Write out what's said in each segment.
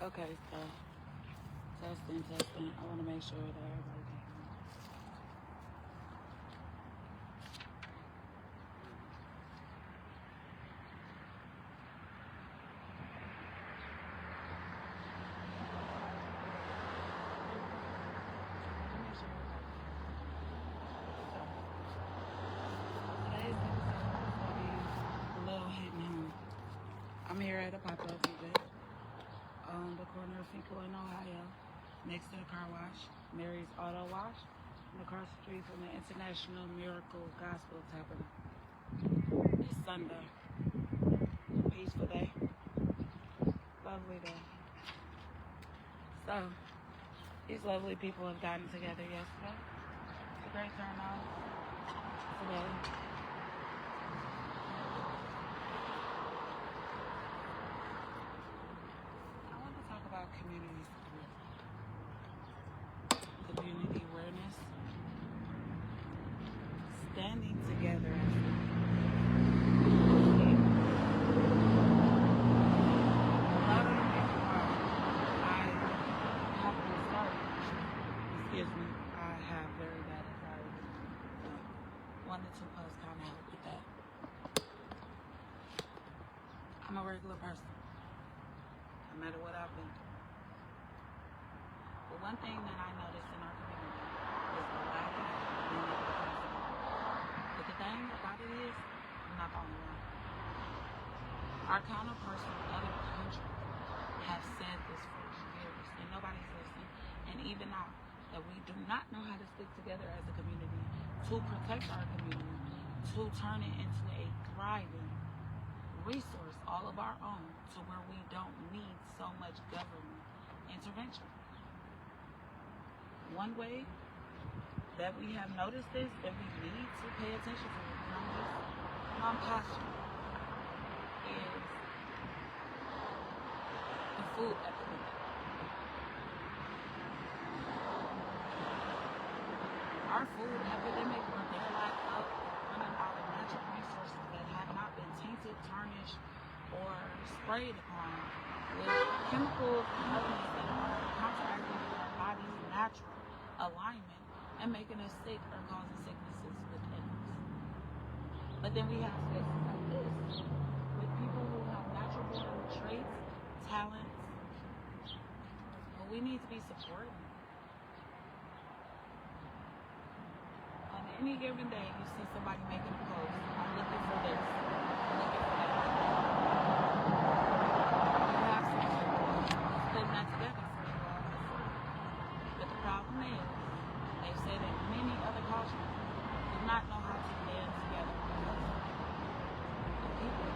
Okay, so testing. I want to make sure that everybody can hear me. Let me make sure everybody can hear me. So, today's episode is going to be a little hitting home. I'm here at a pop-up event on the corner of Fenkell in Ohio, next to the car wash, Mary's Auto Wash, and across the street from the International Miracle Gospel Tabernacle. It's Sunday. Peaceful day. Lovely day. So, these lovely people have gotten together yesterday. It's a great turnout today. I want to talk about community support, community awareness, standing together as a lot of the reason why I happen to start, I have very bad anxiety. One to two posts kind of help with that. I'm a regular person, no matter what I've been through. But one thing that I noticed in our community is the lack of being able to come together. But the thing about it is, I'm not the only one. Our counterparts from other countries have said this for years, and nobody's listening. And even now, that we do not know how to stick together as a community to protect our community, to turn it into a thriving resource all of our own, to where we don't need so much government intervention. One way that we have noticed this, that we need to pay attention to, and I'm passionate, is the food epidemic. Our food epidemic, where they're like up running our natural resources that have not been tainted, tarnished, or sprayed upon with chemicals and elements that are counteracting our body's natural alignment and making us sick or causing sicknesses within us. But then we have spaces like this with people who have natural born traits, talents, but we need to be supporting. On any given day, you see somebody making a post, I'm looking for this, I'm looking for that. You have somebody who's putting that together for you all for free. But the problem is, they've said that many other cultures do not know how to band together because of people.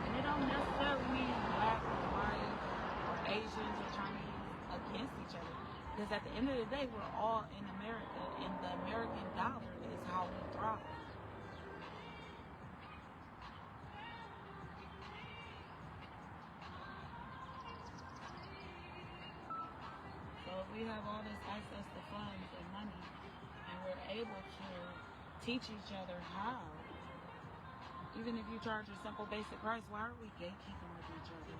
And it don't necessarily mean black or white or Asians or Chinese against each other. Because at the end of the day, we're all in America, and the American dollar is how we thrive. So if we have all this access to funds and money, and we're able to teach each other how, even if you charge a simple basic price, why are we gatekeeping with each other?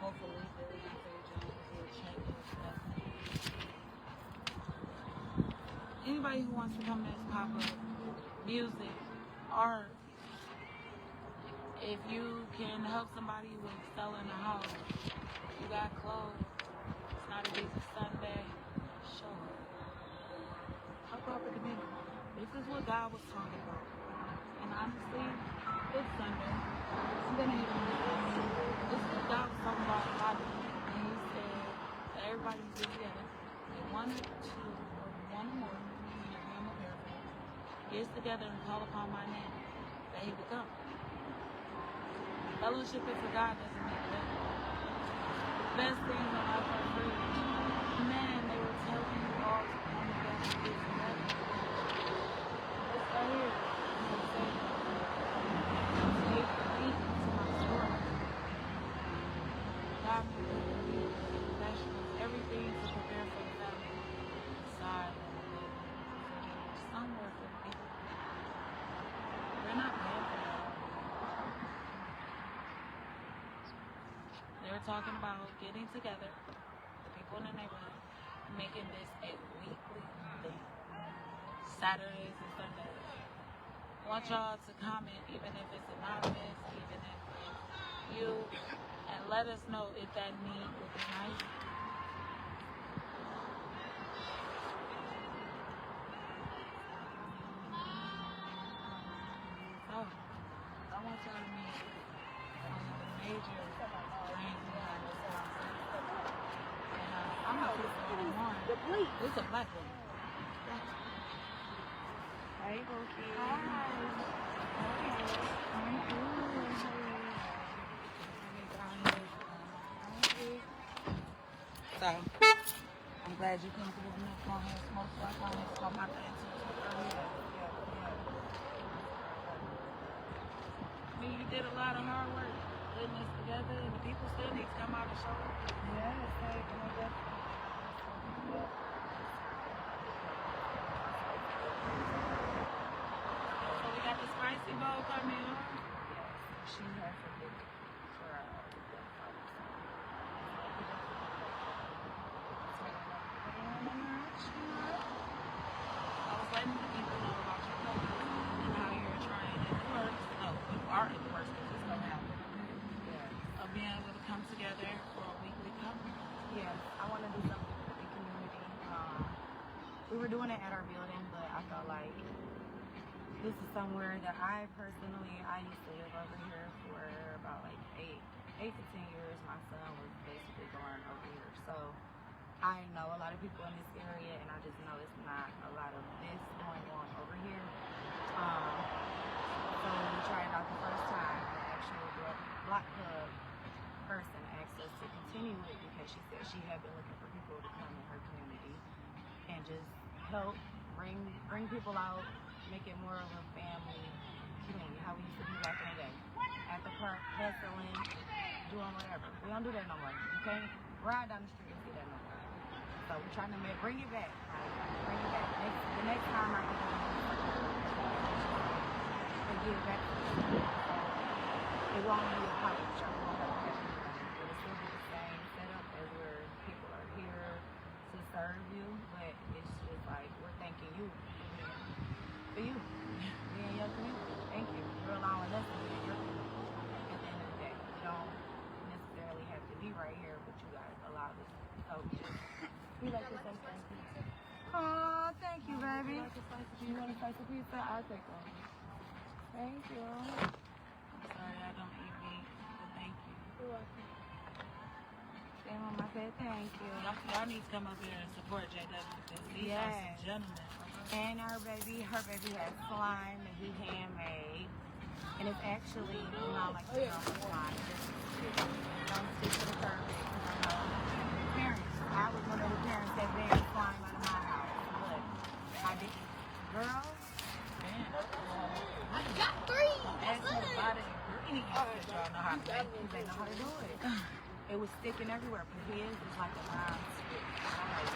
Hopefully, Billy Anthony Jones will check his stuff. Anybody who wants to come to this pop-up, music, art, if you can help somebody with selling a house, you got clothes, not a busy Sunday. Sure. Help out the community. This is what God was talking about. And honestly, it's Sunday. I'm gonna hit him with this. This is what God was talking about a lot. And he said that everybody was together. And one or two or one or more, I'm a paraphrase, gets together and call upon my name, that he will come. Fellowship is for God doesn't make it. The best thing that I've ever heard. Man, they were telling you all to come together and get together. It's right here. You know what I'm saying? Take the beat to my story. God made me vegetables, everything to prepare for the family. Side somewhere for the people. We're not paying for that. They were talking about getting together, the people in the neighborhood, making this a weekly thing. Saturdays and Sundays. I want y'all to comment, even if it's anonymous, even if it's you, and let us know if that need would be nice. So, I want y'all to meet one of the major brains behind this concept. And I'm not fixing one. It's a black woman. Hey, Bookie. So, I'm glad you comfortable enough to go ahead and smoke, so I go ahead and smoke my thing too. I mean, you did a lot of hard work putting this together, and the people still need to come out and show up. So we got the spicy bowl coming on. She has a big crowd. I was letting the people know about your company and how you're trying in the works. No, you are in the works because it's going to happen. Of being able to come together for a weekly conference. Yes, I want to do something for the community. We were doing it at our building, but I felt like this is somewhere that I used to live over here for about like 8 to 10 years. My son was basically born over here. So I know a lot of people in this area, and I just know it's not a lot of this going on over here. So when we tried it out the first time, the actual block club person asked us to continue it because she said she had been looking for people to come in her community and just help bring people out, make it more of a family community, how we used to be back in the day. At the park, hustling, doing whatever. We don't do that no more. You can't ride down the street and do that no more. So we're trying to bring it back. Bring it back. The next time I can do it, give it back to the community. So it won't be a pop-up shop. We won't have to have anything. It'll still be the same setup as where people are here to serve you, but it's just like we're thanking you for you, being your community. Thank you for allowing us to be in your community. At the end of the day, we don't necessarily have to be right here, but you guys allow us. So we like to say thank you. Oh, thank you, baby. You want a slice of pizza? I'll take one. Thank you. I'm sorry I don't eat meat, but thank you. You're welcome. Say mama said thank you. Y'all need to come up here and support JW because these are some gentlemen. And her baby has slime that he handmade. And it's actually not like the normal slime. Don't stick to the curve because I know parents. I was one of the parents that banned slime out of my house. But I didn't. Girl, I got 3. Ask me about it. Because y'all know how to make it. they know how to do it. It was sticking everywhere, but his was like a non-stick. I'm like,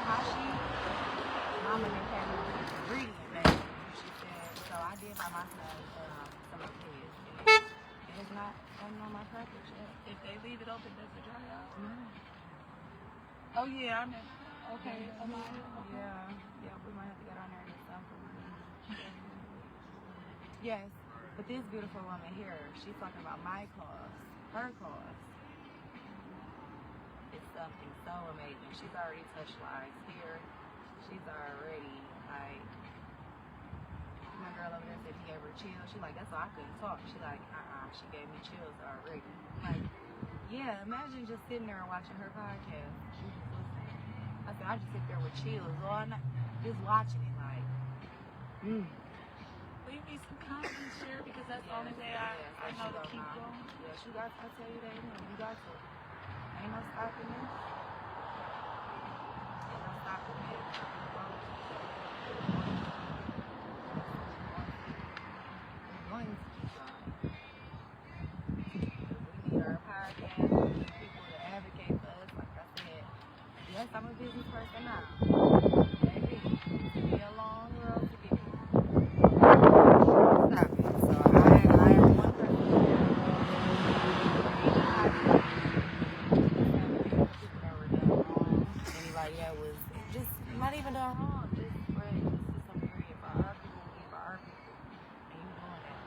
how she? Mama didn't have no ingredient, baby. She said, so I did buy my son some of his. It is not on my package yet. If they leave it open, does it dry out? No. Oh, yeah, I know. Okay. Yeah, we might have to get on there and get some for money. Yes, but this beautiful woman here, she's talking about my cause. Her cause is something so amazing. She's already touched lives here. She's already like, my girl over there said he gave her chills. She like, that's why I couldn't talk. She like, she gave me chills already. Like, yeah, imagine just sitting there and watching her podcast. She just listening. I said, I just sit there with chills all night, just watching it like, Leave me some comments, share, because that's the only way I know to keep going. Yeah, she got to, I tell you that, you got to. Ain't no stopping this. Ain't no stopping this. We're going to keep going. We need our podcast. We need people to advocate for us. Like I said, yes, I'm a business person now. Maybe it's be a long road to get here. Stop it. So I am one person. Anybody that was just not even done wrong, just spread some period for our people, for our people. And you doing that.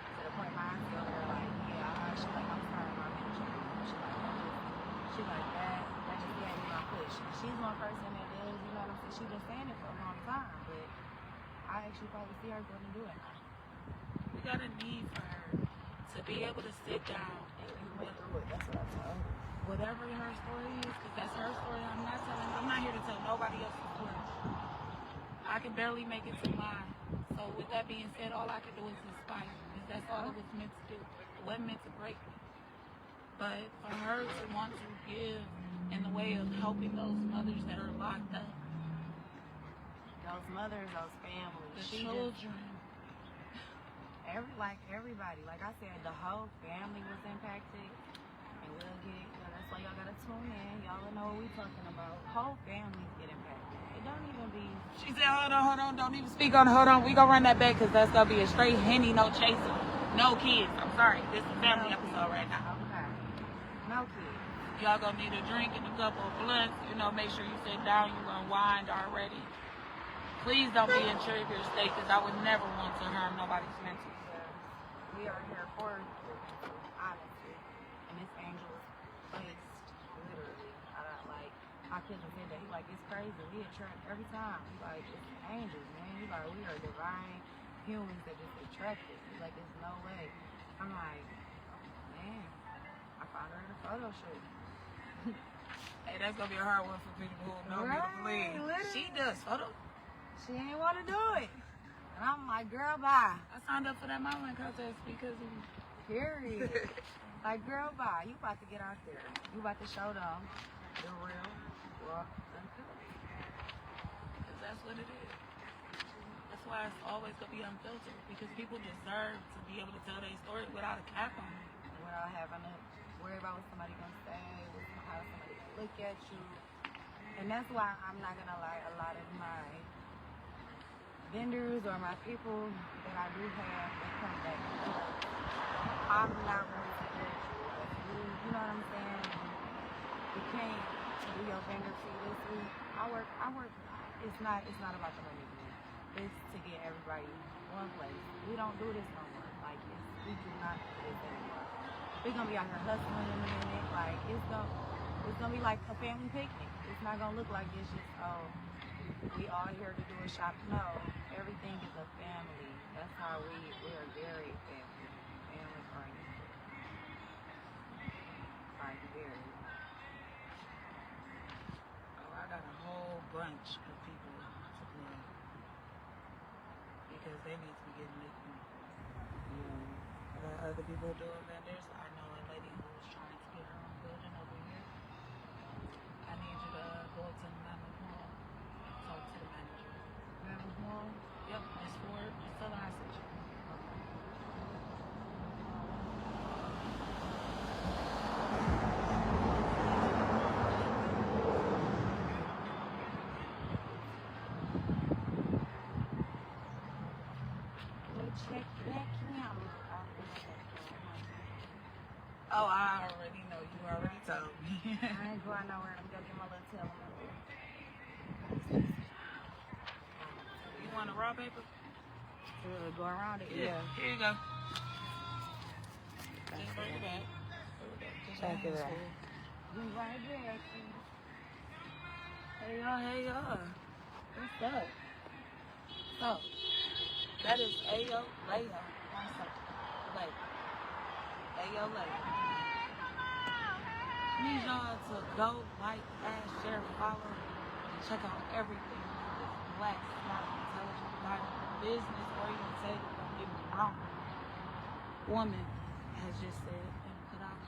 To the point my aunt's over there like, yeah, she like, I'm starting my ministry. She like that just gave me my push. She's one person that does, you know what I'm saying? She's been saying it for a long time, but I actually probably see her going to do it. We got a need for her to be able to sit down and That's what I told her. whatever her story is, because that's her story. I'm not here to tell nobody else's story. I can barely make it to mine. So with that being said, all I can do is inspire, because that's all it was meant to do. It wasn't meant to break me. But for her to want to give in the way of helping those mothers that are locked up, Those mothers, those families, the she children. Everybody, like I said, the whole family was impacted, and we'll get, that's why y'all gotta tune in. Y'all will know what we talking about. Whole families get impacted. It don't even be. She said, hold on, don't even speak on it. Hold on, we gonna run that back, because that's gonna be a straight Henny, no chaser, no kids. I'm sorry, this is a family episode right now. Okay. No kids. Y'all gonna need a drink and a couple of blunts. Make sure you sit down, you unwind already. Please don't be in trigger state, because I would never want to harm nobody's mental. We are here for you, honestly. And this angel is placed, literally. My cousin said that. He like, it's crazy. We attract every time. He like, it's angels, man. He like, we are divine humans that just attracted. He's like, there's no way. I'm like, man, I found her in a photo shoot. Hey, that's gonna be a hard one for people who know me to believe. Literally. She does photo. She ain't want to do it. And I'm like, girl, bye. I signed up for that modeling contest because of you. Period. Like, girl, bye. You about to get out there. You about to show them the real raw uncut. Because that's what it is. That's why it's always going to be unfiltered. Because people deserve to be able to tell their story without a cap on it. Without having to worry about what somebody's going to say, how somebody look at you. And that's why I'm not going to lie, a lot of my vendors or my people that I do have, they come back. I'm not going to support you. You know what I'm saying? You can't do your vendor fee this week. I work. It's not about the money. It's to get everybody one place. We don't do this no more. Like we do not do this anymore. We're gonna be out here hustling in a minute. Like it's gonna be like a family picnic. It's not gonna look like it's just we all here to do a shop. No, everything is a family. That's how we are very family oriented. Like very. Oh, I got a whole bunch of people to plug because they need to be getting liquid. I got other people doing vendors. I know a lady who's trying to get her own building over here. I need you to go to the Mammoth Mall, talk to the manager. Mammoth Mall? Yep, it's still a hostage. Check that camera. Oh, I already know. You already told me. I ain't going nowhere. I'm gonna get my little tail. You want a raw paper? Go around it? Yeah. Here you go. Just bring it back. Thank you. You right there, see. Hey y'all. What's up? So, that is Ayo Layo. Lay. Ayo Layo. Need y'all to go, like, add, share, follow, and check out everything this black, smart, intelligent, body, business, orientated, don't get me wrong, woman has just said and put out.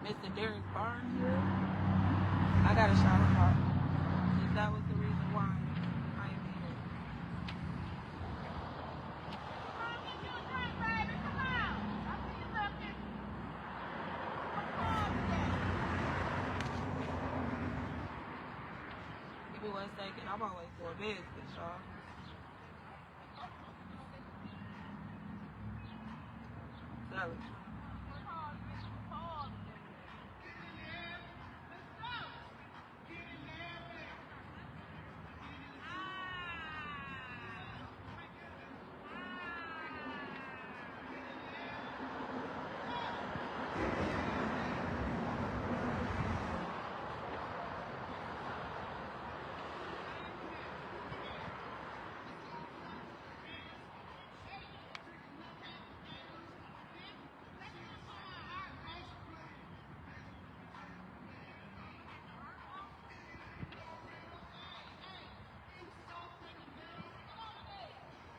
Mr. Derek Barnes here. I got a shout him out. If that was the reason why I am here. Give me 1 second. I'm always for business, y'all. Sorry.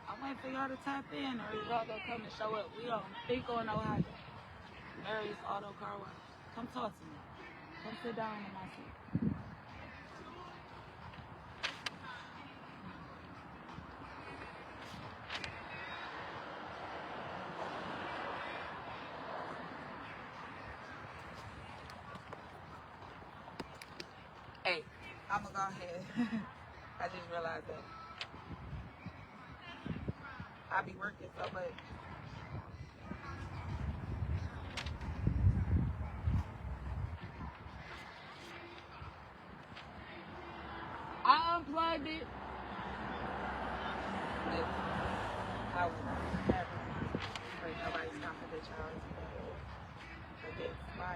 I'm waiting for y'all to tap in, or y'all gonna come and show up. We on Pico in Ohio. Mary's Auto Car Wash. Come talk to me. Come sit down in my seat. Hey, I'm gonna go ahead. I just realized that. I be working so much. I unplugged it. I would never break nobody's confidentiality. Against my, I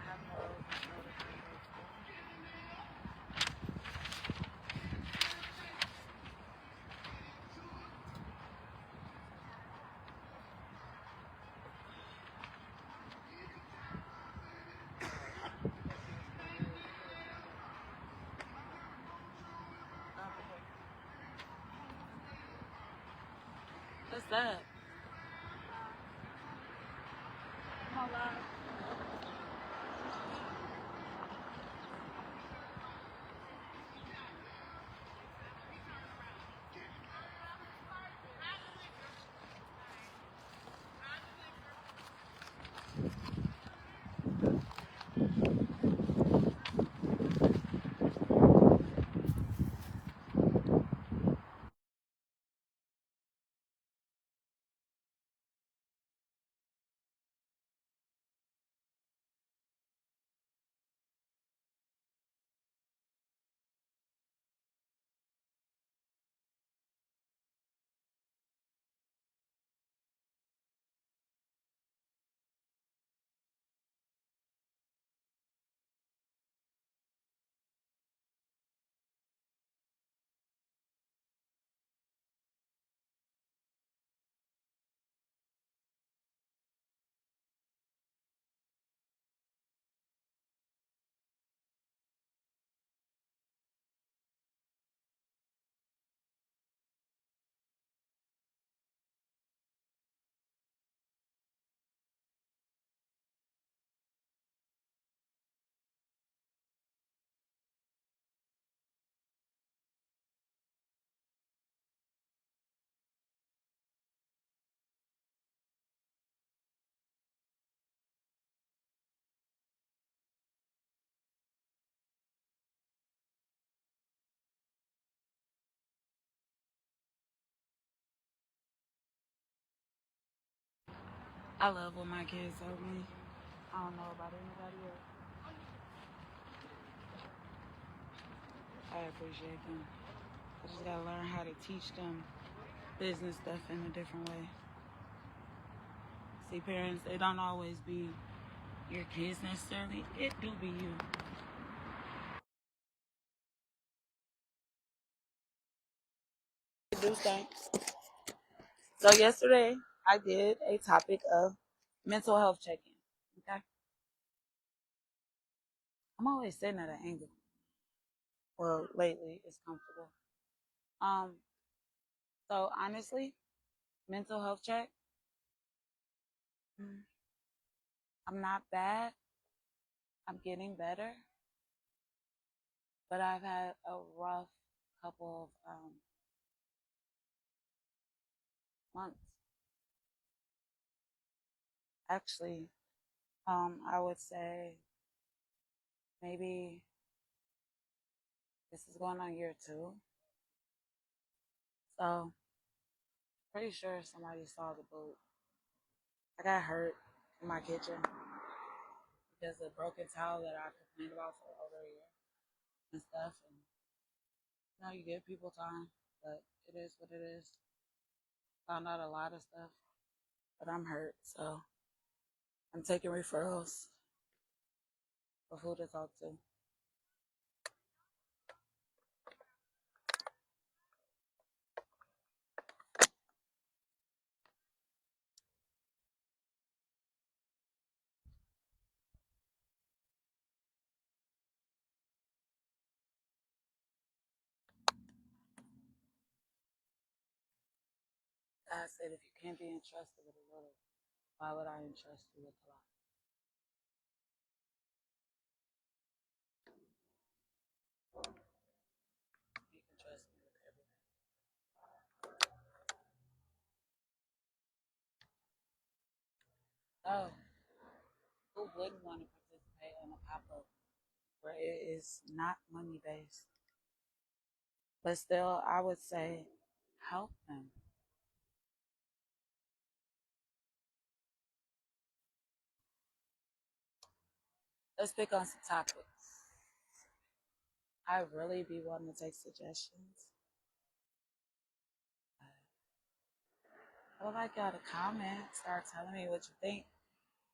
have no What's up? Come on, live. I love when my kids help me. I don't know about anybody else. I appreciate them. I just gotta learn how to teach them business stuff in a different way. See, parents, they don't always be your kids necessarily. It do be you. It do stink. So yesterday, I did a topic of mental health check-in. Okay, I'm always sitting at an angle. Well, lately it's comfortable. Um, so honestly, mental health check. mm, I'm not bad. I'm getting better, but I've had a rough couple of months. Actually, I would say maybe this is going on year 2. So pretty sure somebody saw the boot. I got hurt in my kitchen because of a broken towel that I complained about for over a year and stuff. And you give people time, but it is what it is. Found out a lot of stuff, but I'm hurt, so I'm taking referrals for who to talk to. God said, if you can't be entrusted with a little, why would I entrust you with a lot? You can trust me with everything. So, who wouldn't want to participate in a pop up where it is not money based? But still, I would say help them. Let's pick on some topics. I really be wanting to take suggestions. I would like y'all to comment, start telling me what you think.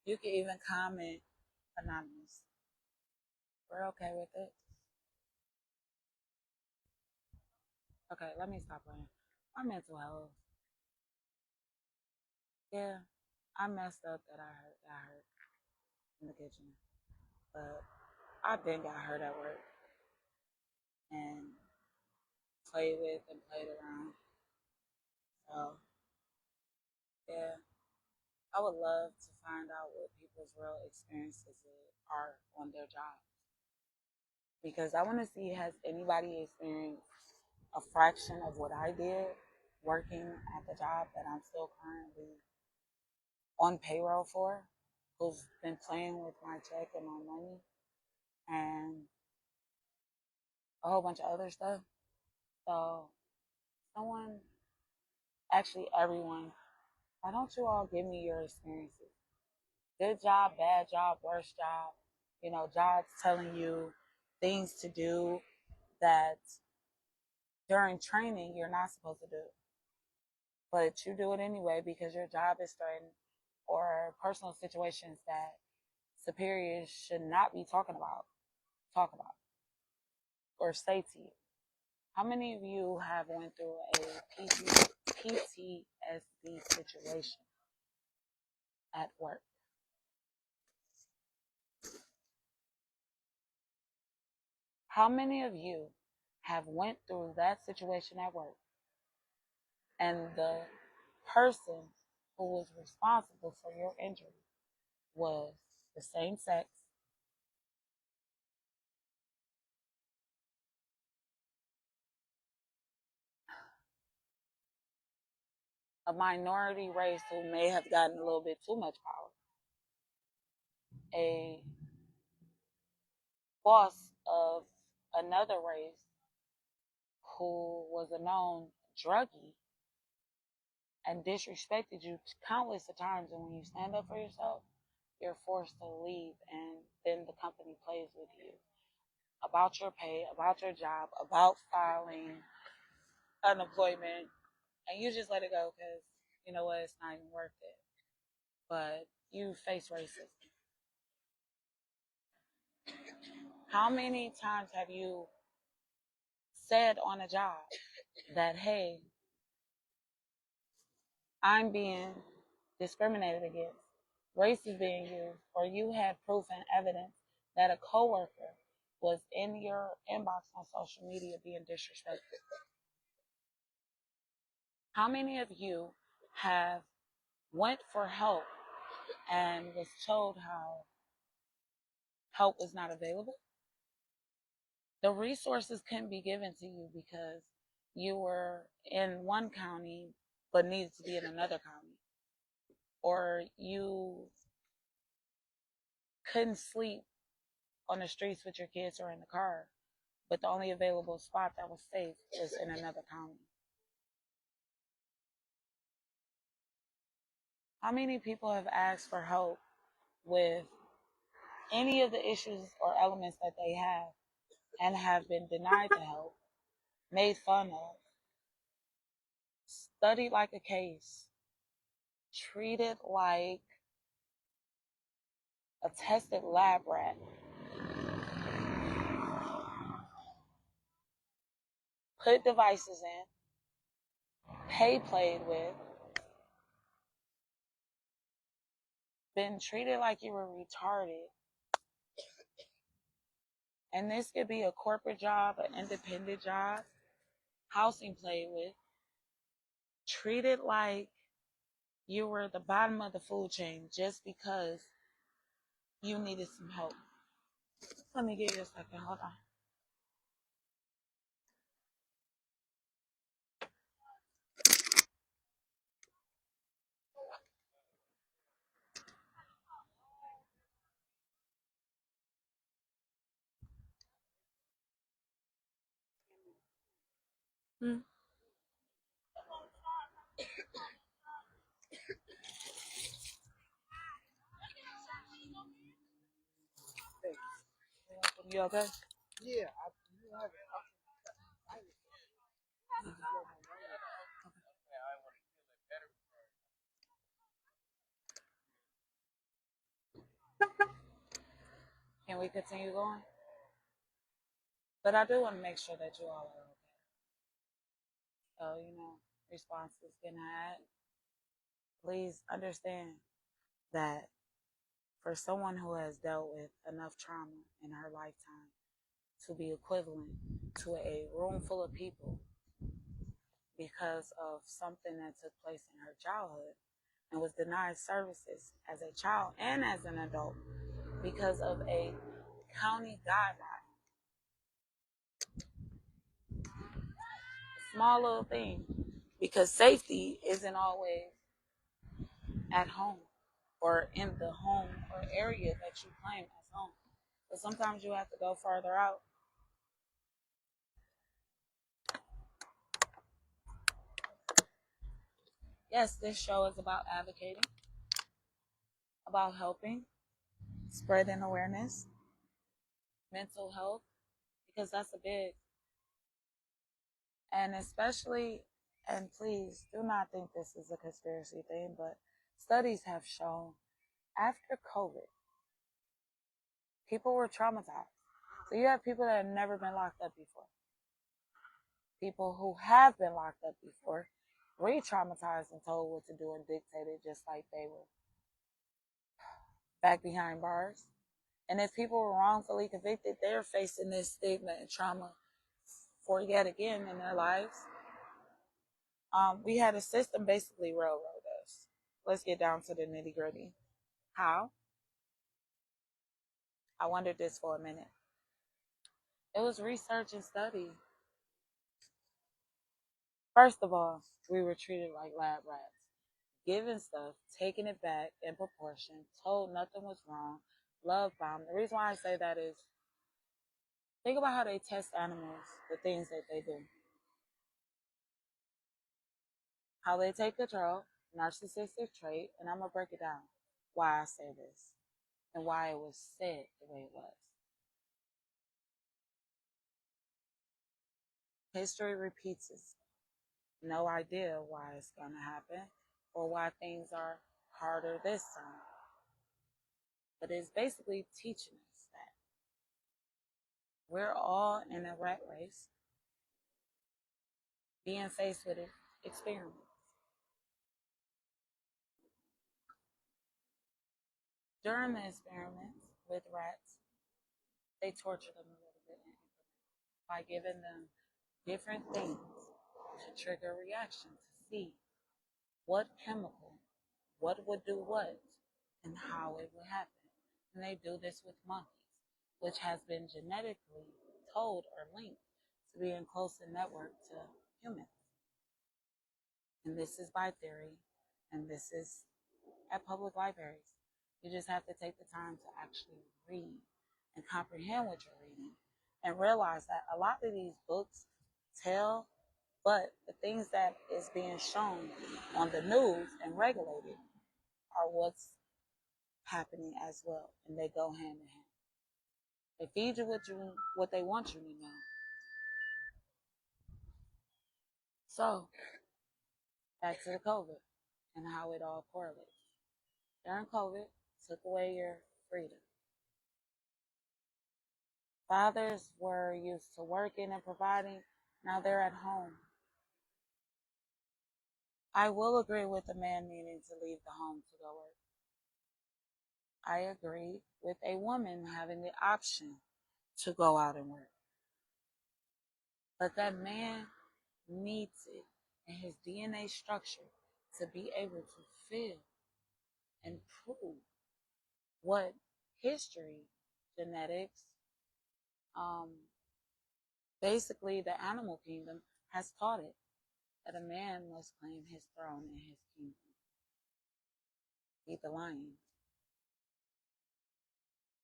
You can even comment anonymous. We're okay with it. Okay, let me stop playing. My mental health. Yeah, I messed up that got hurt in the kitchen. But I then got hurt at work and played with and played around. So yeah, I would love to find out what people's real experiences are on their job. Because I want to see, has anybody experienced a fraction of what I did working at the job that I'm still currently on payroll for, who's been playing with my check and my money and a whole bunch of other stuff. So, someone, actually everyone, why don't you all give me your experiences? Good job, bad job, worst job. Jobs telling you things to do that during training you're not supposed to do. But you do it anyway because your job is threatened, or personal situations that superiors should not be talk about, or say to you. How many of you have went through a PTSD situation at work? How many of you have went through that situation at work and the person who was responsible for your injury was the same sex, a minority race who may have gotten a little bit too much power, a boss of another race who was a known druggie and disrespected you countless of times, and when you stand up for yourself, you're forced to leave, and then the company plays with you. about your pay, about your job, about filing unemployment, and you just let it go because you know what, it's not even worth it. But you face racism. How many times have you said on a job that, hey, I'm being discriminated against, race is being used, or you had proof and evidence that a coworker was in your inbox on social media being disrespectful? How many of you have went for help and was told how help was not available? The resources couldn't be given to you because you were in one county but needed to be in another county, or you couldn't sleep on the streets with your kids or in the car, but the only available spot that was safe was in another county. How many people have asked for help with any of the issues or elements that they have and have been denied the help, made fun of, studied like a case, treated like a tested lab rat, put devices in, pay played with, been treated like you were retarded? And this could be a corporate job, an independent job, housing played with, treated like you were the bottom of the food chain just because you needed some help. Let me give you a second. Hold on. Hmm. You okay? Can we continue going? But I do want to make sure that you all are okay. So, responses can add. Please understand that for someone who has dealt with enough trauma in her lifetime to be equivalent to a room full of people because of something that took place in her childhood and was denied services as a child and as an adult because of a county guideline. A small little thing, because safety isn't always at home or in the home or area that you claim as home. But sometimes you have to go further out. Yes, this show is about advocating, about helping, spreading awareness, mental health, because that's a big, and especially, and please do not think this is a conspiracy thing, but studies have shown after COVID, people were traumatized. So you have people that have never been locked up before, people who have been locked up before, re-traumatized and told what to do and dictated just like they were back behind bars. And if people were wrongfully convicted, they're facing this stigma and trauma for yet again in their lives. We had a system basically railroad us. Let's get down to the nitty gritty. How? I wondered this for a minute. It was research and study. First of all, we were treated like lab rats, given stuff, taking it back in proportion, told nothing was wrong, love bombed. The reason why I say that is think about how they test animals, the things that they do, how they take control, narcissistic trait, and I'm going to break it down why I say this and why it was said the way it was. History repeats itself. No idea why it's going to happen or why things are harder this time. But it's basically teaching us that we're all in a rat race, being faced with experiments. During the experiments with rats, they torture them a little bit by giving them different things to trigger a reaction to see what chemical, what would do what, and how it would happen. And they do this with monkeys, which has been genetically told or linked to be in close network to humans. And this is by theory, and this is at public libraries. You just have to take the time to actually read and comprehend what you're reading and realize that a lot of these books tell, but the things that is being shown on the news and regulated are what's happening as well, and they go hand in hand. They feed you what they want you to know. So back to the COVID and how it all correlates. During COVID, took away your freedom. Fathers were used to working and providing. Now they're at home. I will agree with the man needing to leave the home to go work. I agree with a woman having the option to go out and work. But that man needs it in his DNA structure to be able to feel and prove what history, genetics, basically the animal kingdom has taught it, that a man must claim his throne in his kingdom. Be the lion.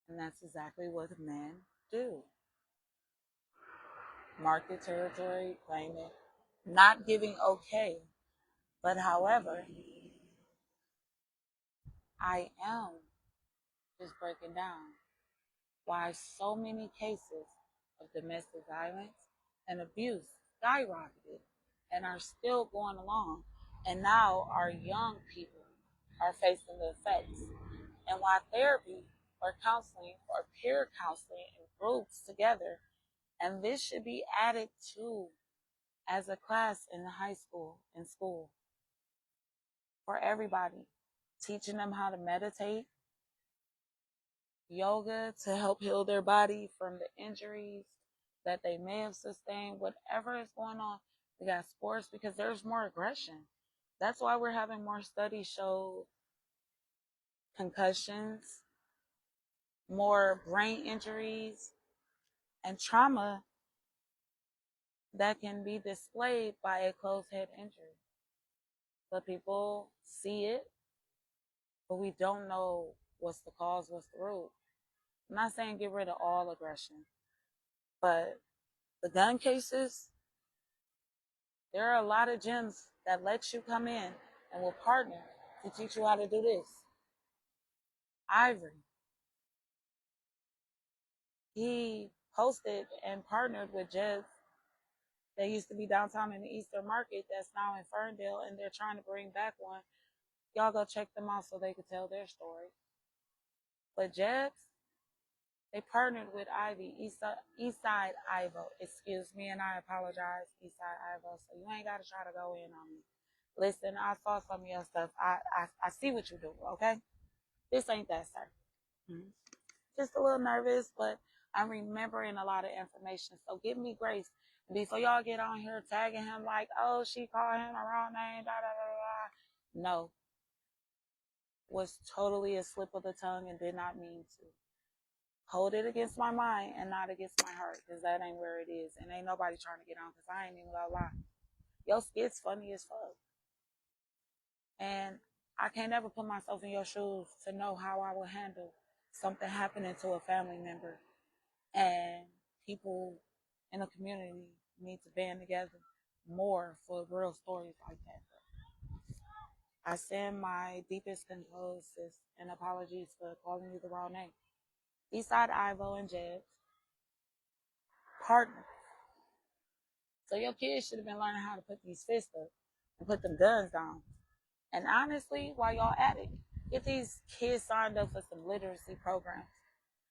And that's exactly what men do. Mark the territory, claim it, not giving okay. But however, I am just breaking down why so many cases of domestic violence and abuse skyrocketed and are still going along. And now our young people are facing the effects. And why therapy or counseling or peer counseling in groups together, and this should be added to as a class in high school, in school, for everybody, teaching them how to meditate, yoga to help heal their body from the injuries that they may have sustained, whatever is going on. We got sports because there's more aggression. That's why we're having more studies show concussions, more brain injuries, and trauma that can be displayed by a closed head injury. But people see it, but we don't know what's the cause, what's the root. I'm not saying get rid of all aggression, but the gun cases, there are a lot of gyms that let you come in and will partner to teach you how to do this. Ivory, he posted and partnered with Jebs. They used to be downtown in the Eastern Market that's now in Ferndale, and they're trying to bring back one. Y'all go check them out so they could tell their story. But Jebs, they partnered with Ivy, Eastside Ivo. Excuse me, and I apologize, Eastside Ivo. So you ain't got to try to go in on me. Listen, I saw some of your stuff. I see what you do, okay? This ain't that, sir. Mm-hmm. Just a little nervous, but I'm remembering a lot of information. So give me grace. Before y'all get on here tagging him like, oh, she called him the wrong name, da da da da. No. Was totally a slip of the tongue and did not mean to. Hold it against my mind and not against my heart, because that ain't where it is. And ain't nobody trying to get on, because I ain't even gonna lie. Your skit's funny as fuck. And I can't ever put myself in your shoes to know how I would handle something happening to a family member. And people in the community need to band together more for real stories like that. I send my deepest condolences and apologies for calling you the wrong name. Eastside Ivo and Jebs partner So your kids should have been learning how to put these fists up and put them guns down. And honestly, while y'all at it, get these kids signed up for some literacy programs.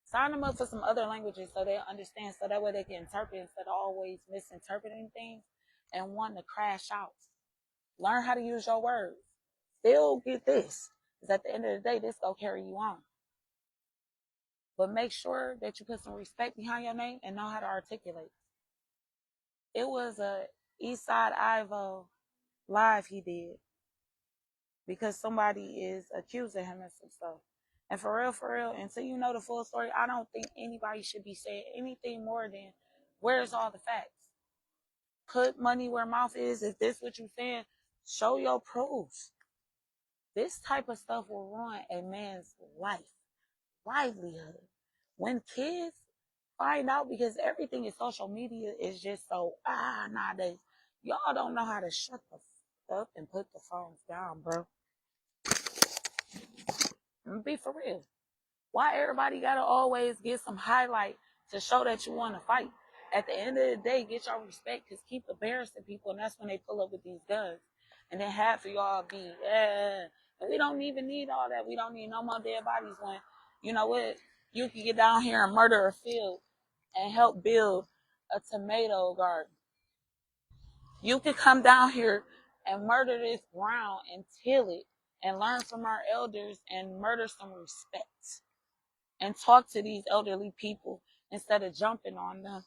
Sign them up for some other languages so they understand, so that way they can interpret instead of always misinterpreting things and wanting to crash out. Learn how to use your words. Still get this, because at the end of the day, this gonna carry you on. But make sure that you put some respect behind your name and know how to articulate. It was a Eastside Ivo live he did because somebody is accusing him of some stuff. And for real, until you know the full story, I don't think anybody should be saying anything more than, where's all the facts? Put money where mouth is. If this what you saying, show your proofs. This type of stuff will ruin a man's life, livelihood. When kids find out, because everything in social media is just so nowadays, y'all don't know how to shut the fuck up and put the phones down, bro. Be for real. Why everybody gotta always get some highlight to show that you want to fight? At the end of the day, get your respect, because keep embarrassing people, and that's when they pull up with these guns. And then half of y'all be, and we don't even need all that. We don't need no more dead bodies when, you know what, you can get down here and murder a field and help build a tomato garden. You can come down here and murder this ground and till it and learn from our elders and murder some respect and talk to these elderly people instead of jumping on them,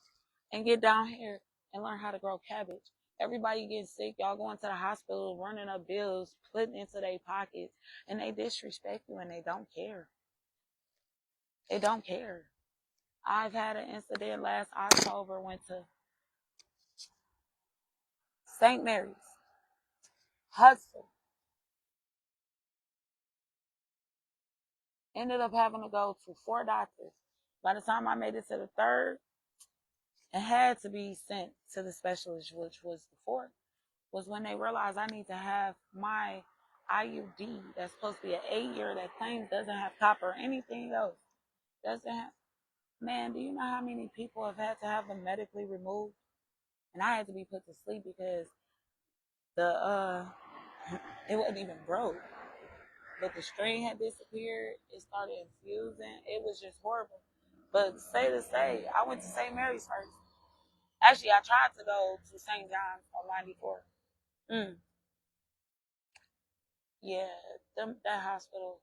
and get down here and learn how to grow cabbage. Everybody gets sick, y'all going to the hospital, running up bills, putting into their pockets, and they disrespect you and they don't care. They don't care. I've had an incident last October, went to St. Mary's, Hudson. Ended up having to go to 4 doctors. By the time I made it to the third, and had to be sent to the specialist, which was the fourth, was when they realized I need to have my IUD that's supposed to be an 8-year that claims doesn't have copper or anything else. Doesn't have. Man, do you know how many people have had to have them medically removed? And I had to be put to sleep because the it wasn't even broke. But the string had disappeared. It started infusing. It was just horrible. But say to say, I went to St. Mary's first. Actually, I tried to go to St. John's on 94. Yeah, that hospital.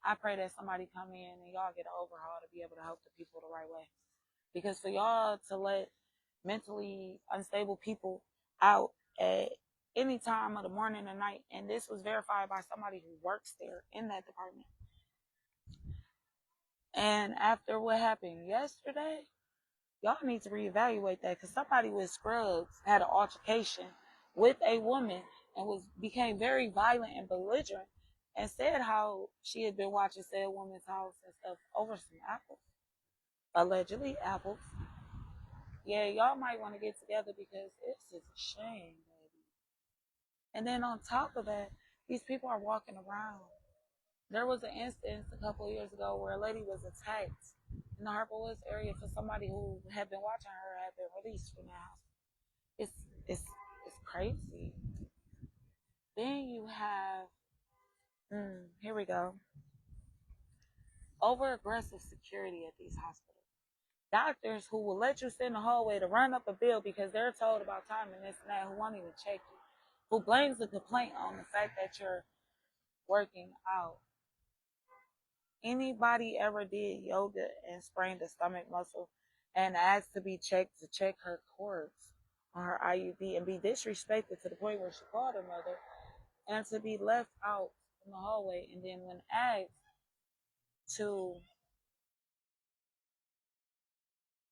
I pray that somebody come in and y'all get an overhaul to be able to help the people the right way. Because for y'all to let mentally unstable people out at any time of the morning or night, and this was verified by somebody who works there in that department. And after what happened yesterday, y'all need to reevaluate that, because somebody with scrubs had an altercation with a woman and became very violent and belligerent, and said how she had been watching said woman's house and stuff over some apples, allegedly apples. Yeah, y'all might want to get together because it's just a shame, baby. And then on top of that, these people are walking around. There was an instance a couple of years ago where a lady was attacked in the Harper Woods area for somebody who had been watching her had been released from the house. It's it's it's crazy. Then you have here we go. Over aggressive security at these hospitals. Doctors who will let you sit in the hallway to run up a bill because they're told about time and this and that, who won't even check you. Who blames the complaint on the fact that you're working out. Anybody ever did yoga and sprained a stomach muscle and asked to be checked to check her cords on her IUD and be disrespected to the point where she called her mother, and to be left out in the hallway, and then when asked to,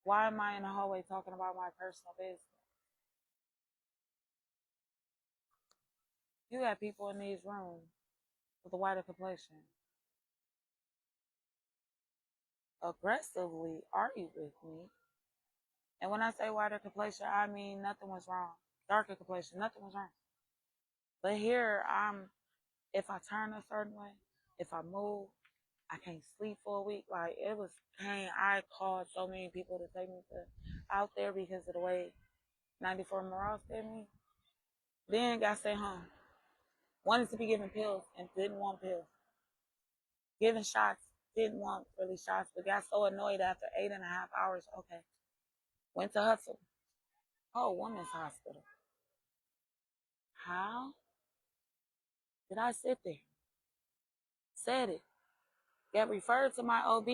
why am I in the hallway talking about my personal business? You got people in these rooms with a whiter complexion aggressively argue with me. And when I say whiter complexion, I mean nothing was wrong. Darker complexion, nothing was wrong. But here, if I turn a certain way, if I move, I can't sleep for a week. Like, it was pain. I called so many people to take me out there because of the way 94 Morale stabbed me. Then got sent home. Wanted to be given pills and didn't want pills. Giving shots, didn't want really shots, but got so annoyed after 8.5 hours. Okay. Went to Hustle. Oh, women's hospital. How did I sit there? Said it. Got referred to my OB.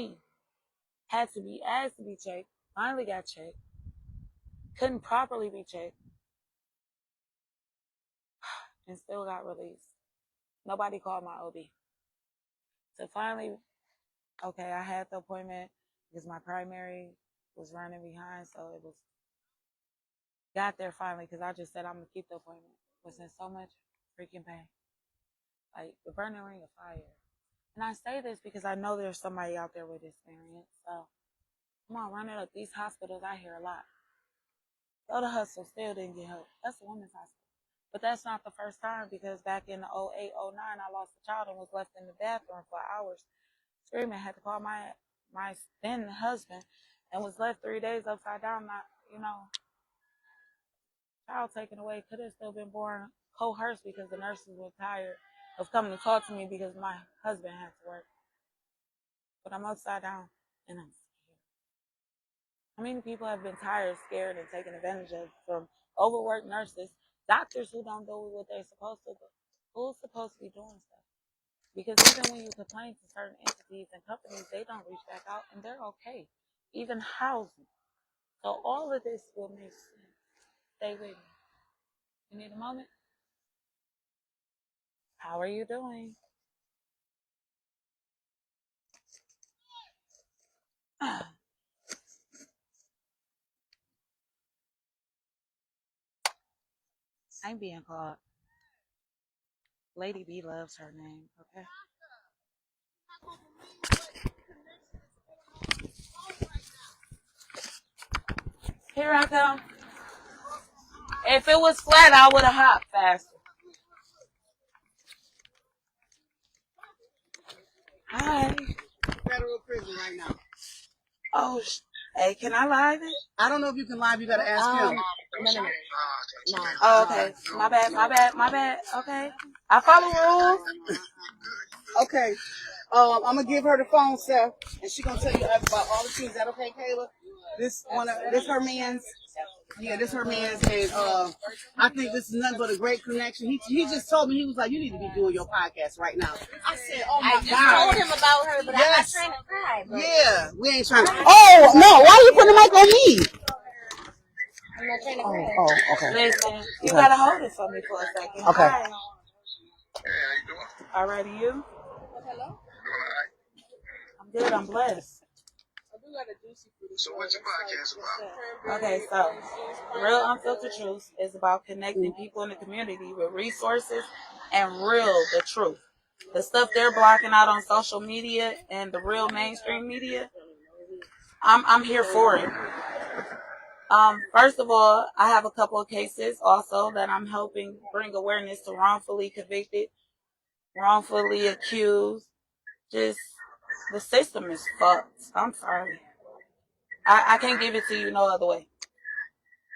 Had to be asked to be checked. Finally got checked. Couldn't properly be checked. And still got released. Nobody called my OB. So finally, okay, I had the appointment because my primary was running behind, so it was, got there finally because I just said I'm going to keep the appointment. Was in so much freaking pain. Like the burning ring of fire. And I say this because I know there's somebody out there with experience. So come on, running up these hospitals, I hear a lot. Go to Hustle, still didn't get help. That's a women's hospital. But that's not the first time because back in 08, 09, I lost a child and was left in the bathroom for hours screaming. Had to call my then husband and was left 3 days upside down. Not, child taken away. Could have still been born coerced because the nurses were tired of coming to talk to me because my husband had to work. But I'm upside down and I'm scared. How many people have been tired, scared, and taken advantage of from overworked nurses, doctors who don't do what they're supposed to do? Who's supposed to be doing stuff? Because even when you complain to certain entities and companies, they don't reach back out and they're okay. Even housing. So all of this will make sense. Stay with me. You need a moment? How are you doing? I'm being called. Lady B loves her name, okay? Here I come. If it was flat, I would have hopped faster. Hi. Federal prison right now. Oh, hey, can I live it? I don't know if you can live. You gotta ask him. No. Oh, okay. My bad. Okay. I follow rules. Okay. I'm gonna give her the phone, Seth, and she gonna tell you about all the things. Is that okay, Kayla? This her man's. Yeah, this her man's, and I think this is nothing but a great connection. He just told me, he was like, you need to be doing your podcast right now. I said, oh my God. I told him about her, but Yes. I'm not trying to cry. But Yeah, we ain't trying to. Oh no, why are you putting the mic on me? I'm not trying to cry. Oh, okay. Listen, you gotta hold it for me for a second. Okay. Hi. Hey, how you doing? Alrighty, you? Hello? I'm good. I'm blessed. So what's your podcast about? Okay, so Real Unfiltered Truth is about connecting people in the community with resources and the truth. The stuff they're blocking out on social media and the real mainstream media, I'm here for it. First of all, I have a couple of cases also that I'm helping bring awareness to wrongfully convicted, wrongfully accused. Just the system is fucked. I'm sorry. I can't give it to you no other way.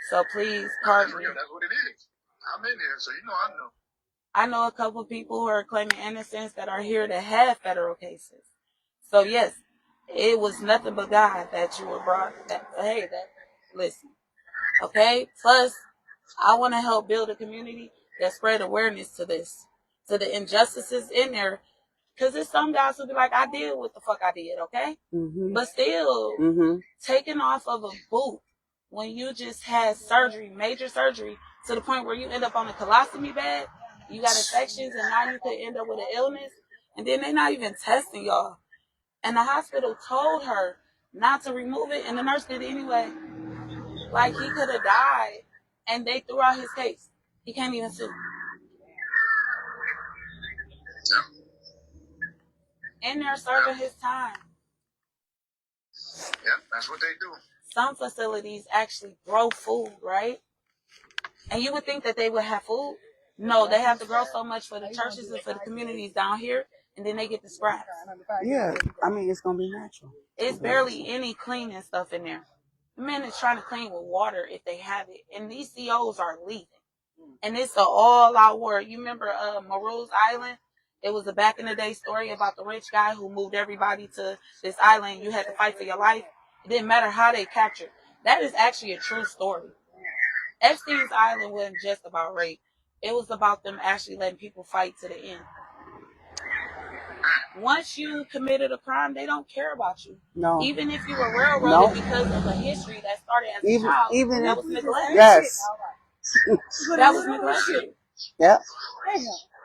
So please pardon me. That's what it is. I'm in here, so I know. I know a couple of people who are claiming innocence that are here to have federal cases. So yes, it was nothing but God that you were brought. Listen, okay. Plus, I want to help build a community that spread awareness to this, to the injustices in there. Because there's some guys who be like, I did what the fuck I did, okay? Mm-hmm. But still, taking off of a boot when you just had surgery, major surgery, to the point where you end up on a colostomy bag, you got infections, and now you could end up with an illness, and then they're not even testing y'all. And the hospital told her not to remove it, and the nurse did anyway. Like, he could have died, and they threw out his case. He can't even sue. In there serving his time. Yep, that's what they do. Some facilities actually grow food, right? And you would think that they would have food. No, they have to grow so much for the churches and for the communities down here, and then they get the scraps. Yeah, I mean, it's gonna be natural. It's barely any cleaning stuff in there. The men is trying to clean with water if they have it. And these COs are leaving. And it's an all-out war. You remember Maru's Island? It was a back in the day story about the rich guy who moved everybody to this island. You had to fight for your life. It didn't matter how they captured. That is actually a true story. Epstein's Island wasn't just about rape. It was about them actually letting people fight to the end. Once you committed a crime, they don't care about you. No. Even if you were railroaded because of a history that started as a child, that was neglected. Yes. That was neglected. Yep.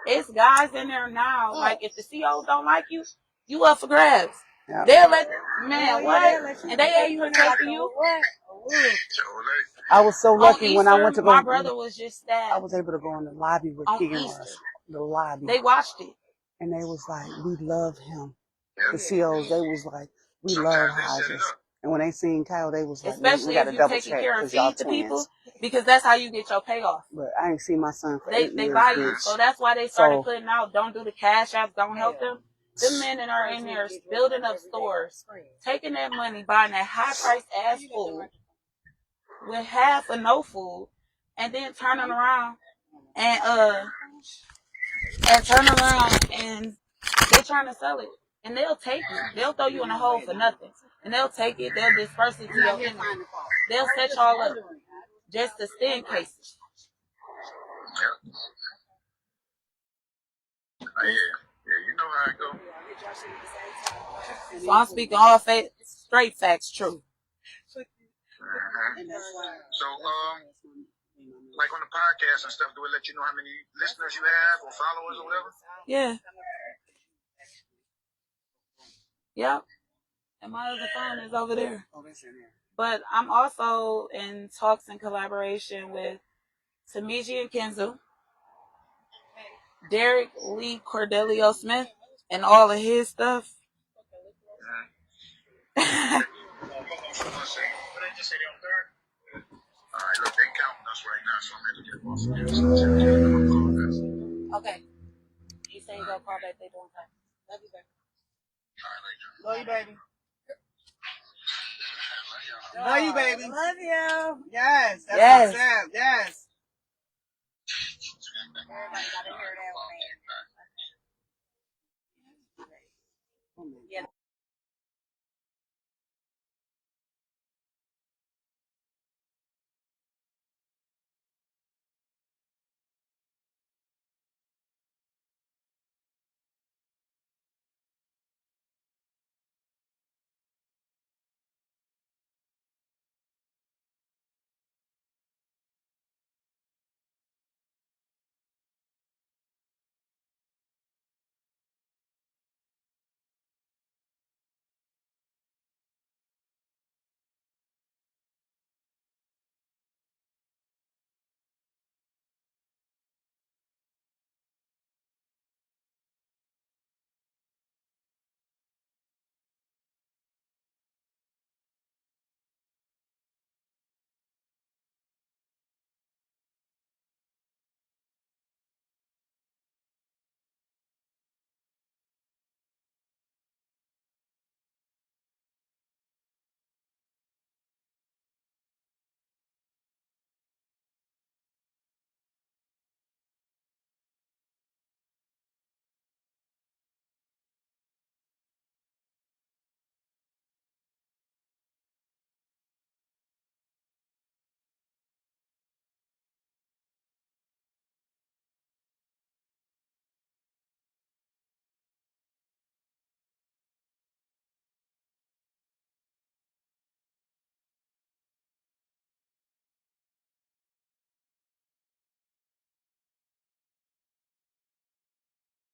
It's guys in there now. Like if the COs don't like you, you up for grabs. Yep. They'll let what? And they ain't protecting you. I was so lucky Easter, when I went to go. My brother was just stabbed. I was able to go in the lobby with on Keegan Easter. Rush. The lobby. They watched it. And they was like, we love him. The COs, they was like, we love Hodges. And when they seen Kyle, they was like, especially we got to if you double taking check care of because y'all feed the people, twins. because that's how you get your payoff. But I ain't seen my son for They 8 years. buy you, bitch. so that's why they started putting out, don't do the cash apps, don't help them. Them men that are in there building up stores, taking that money, buying that high priced ass food with half or no food, and then turning around and they're trying to sell it. And they'll take you. They'll throw you in a hole for nothing. And they'll take it, they'll disperse it to your enemy. They'll set y'all up just to stand cases. Yeah, you know how it go. So I'm speaking all straight facts, true. So, like on the podcast and stuff, do it let you know how many listeners you have or followers or whatever? Yeah. Yep. And my other phone is over there. But I'm also in talks and collaboration with Tamiji and Kenzo, Derek Lee Cordelio Smith, and all of his stuff. Alright, look, they counting us right now, so I'm going to get off. Okay. You say you go call back, they doing time. Love you, baby. Love you, baby. Love you, baby. Love you. Yes. That's Yes. what's up. Yes. Everybody got to hear that.